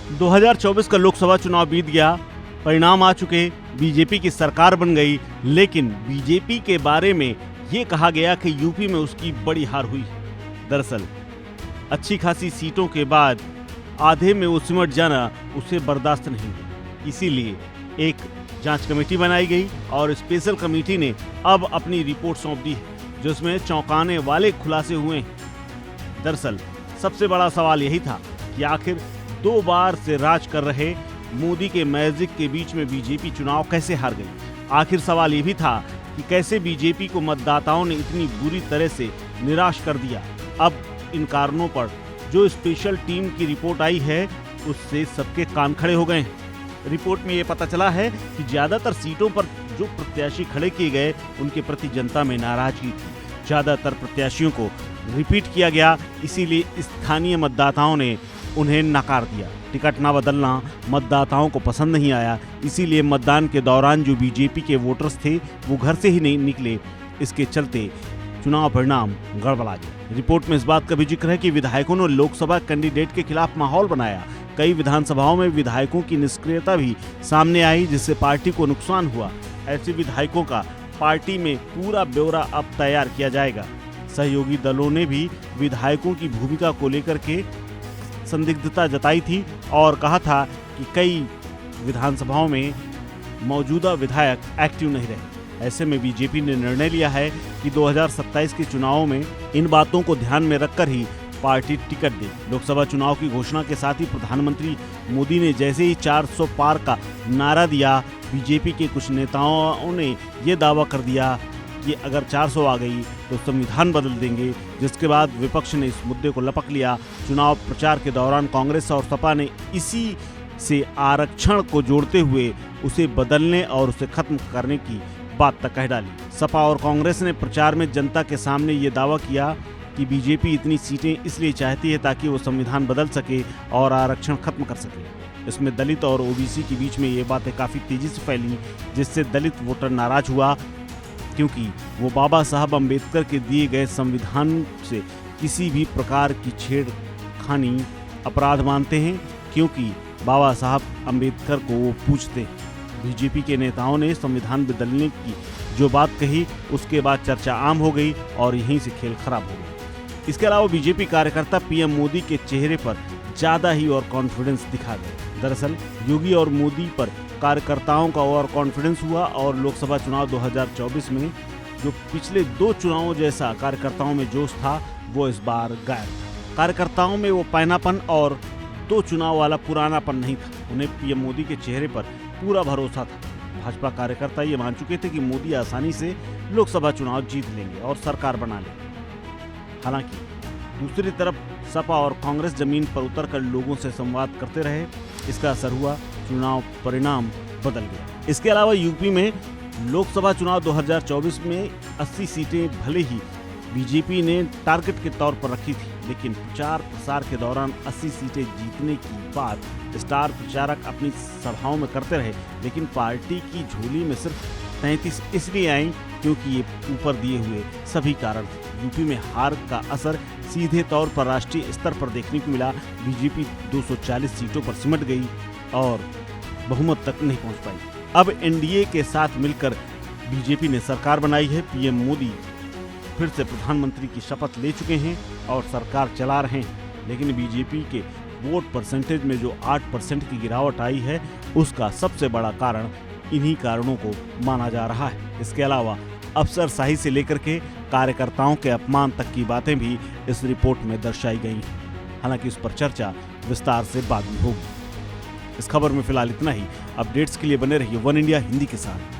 2024 का लोकसभा चुनाव बीत गया, परिणाम आ चुके, बीजेपी की सरकार बन गई, लेकिन बीजेपी के बारे में ये कहा गया कि यूपी में उसकी बड़ी हार हुई। दरअसल अच्छी खासी सीटों के बाद आधे में वो सिमट जाना उसे बर्दाश्त नहीं हुआ। इसीलिए एक जांच कमेटी बनाई गई और स्पेशल कमेटी ने अब अपनी रिपोर्ट सौंप दी है, जिसमें चौंकाने वाले खुलासे हुए हैं। दरअसल सबसे बड़ा सवाल यही था कि आखिर 2 बार से राज कर रहे मोदी के मैजिक के बीच में बीजेपी चुनाव कैसे हार गई। आखिर सवाल ये भी था कि कैसे बीजेपी को मतदाताओं ने इतनी बुरी तरह से निराश कर दिया। अब इन कारणों पर जो स्पेशल टीम की रिपोर्ट आई है, उससे सबके कान खड़े हो गए हैं। रिपोर्ट में ये पता चला है कि ज्यादातर सीटों पर जो प्रत्याशी खड़े किए गए, उनके प्रति जनता में नाराजगी थी। ज्यादातर प्रत्याशियों को रिपीट किया गया, इसीलिए स्थानीय मतदाताओं ने उन्हें नकार दिया। टिकट ना बदलना मतदाताओं को पसंद नहीं आया, इसीलिए मतदान के दौरान जो बीजेपी के वोटर्स थे वो घर से ही नहीं निकले। इसके चलते चुनाव परिणाम गड़बड़ा गया। रिपोर्ट में इस बात का भी जिक्र है कि विधायकों ने लोकसभा कैंडिडेट के खिलाफ माहौल बनाया। कई विधानसभाओं में विधायकों की निष्क्रियता भी सामने आई, जिससे पार्टी को नुकसान हुआ। ऐसे विधायकों का पार्टी में पूरा ब्यौरा अब तैयार किया जाएगा। सहयोगी दलों ने भी विधायकों की भूमिका को लेकर के संदिग्धता जताई थी और कहा था कि कई विधानसभाओं में मौजूदा विधायक एक्टिव नहीं रहे। ऐसे में बीजेपी ने निर्णय लिया है कि 2027 के चुनावों में इन बातों को ध्यान में रखकर ही पार्टी टिकट दे। लोकसभा चुनाव की घोषणा के साथ ही प्रधानमंत्री मोदी ने जैसे ही 400 पार का नारा दिया, बीजेपी के कुछ नेताओं ने ये दावा कर दिया कि अगर 400 आ गई तो संविधान बदल देंगे, जिसके बाद विपक्ष ने इस मुद्दे को लपक लिया। चुनाव प्रचार के दौरान कांग्रेस और सपा ने इसी से आरक्षण को जोड़ते हुए उसे बदलने और उसे खत्म करने की बात तक कह डाली। सपा और कांग्रेस ने प्रचार में जनता के सामने ये दावा किया कि बीजेपी इतनी सीटें इसलिए चाहती है ताकि वो संविधान बदल सके और आरक्षण खत्म कर सके। इसमें दलित और ओबीसी के बीच में ये बातें काफ़ी तेजी से फैली, जिससे दलित वोटर नाराज हुआ, क्योंकि वो बाबा साहब अम्बेडकर के दिए गए संविधान से किसी भी प्रकार की छेड़खानी अपराध मानते हैं, क्योंकि बाबा साहब अम्बेडकर को वो पूजते हैं। बीजेपी के नेताओं ने संविधान बदलने की जो बात कही, उसके बाद चर्चा आम हो गई और यहीं से खेल खराब हो गया। इसके अलावा बीजेपी कार्यकर्ता पीएम मोदी के चेहरे पर ज़्यादा ही और कॉन्फिडेंस दिखा गए। दरअसल योगी और मोदी पर कार्यकर्ताओं का और कॉन्फिडेंस हुआ और लोकसभा चुनाव 2024 में जो पिछले 2 चुनावों जैसा कार्यकर्ताओं में जोश था, वो इस बार गायब था। कार्यकर्ताओं में वो पैनापन और 2 चुनाव वाला पुरानापन नहीं था। उन्हें पीएम मोदी के चेहरे पर पूरा भरोसा था। भाजपा कार्यकर्ता ये मान चुके थे कि मोदी आसानी से लोकसभा चुनाव जीत लेंगे और सरकार बना लेंगे। हालांकि दूसरी तरफ सपा और कांग्रेस जमीन पर उतरकर लोगों से संवाद करते रहे। इसका असर हुआ, चुनाव परिणाम बदल गया। इसके अलावा यूपी में लोकसभा चुनाव 2024 में 80 सीटें भले ही बीजेपी ने टारगेट के तौर पर रखी थी, लेकिन प्रचार प्रसार के दौरान 80 सीटें जीतने की बात स्टार प्रचारक अपनी सभाओं में करते रहे, लेकिन पार्टी की झोली में सिर्फ 33 इसलिए आई क्योंकि ये ऊपर दिए हुए सभी कारण थे। यूपी में हार का असर सीधे तौर पर राष्ट्रीय स्तर पर देखने को मिला। बीजेपी 240 सीटों पर सिमट गई और बहुमत तक नहीं पहुंच पाई। अब एनडीए के साथ मिलकर बीजेपी ने सरकार बनाई है। पीएम मोदी फिर से प्रधानमंत्री की शपथ ले चुके हैं और सरकार चला रहे हैं, लेकिन बीजेपी के वोट परसेंटेज में जो 8% की गिरावट आई है, उसका सबसे बड़ा कारण इन्हीं कारणों को माना जा रहा है। इसके अलावा अफसरशाही से लेकर के कार्यकर्ताओं के अपमान तक की बातें भी इस रिपोर्ट में दर्शाई गई हैं। हालांकि इस पर चर्चा विस्तार से बाद में होगी। इस खबर में फिलहाल इतना ही। अपडेट्स के लिए बने रहिए वन इंडिया हिंदी के साथ।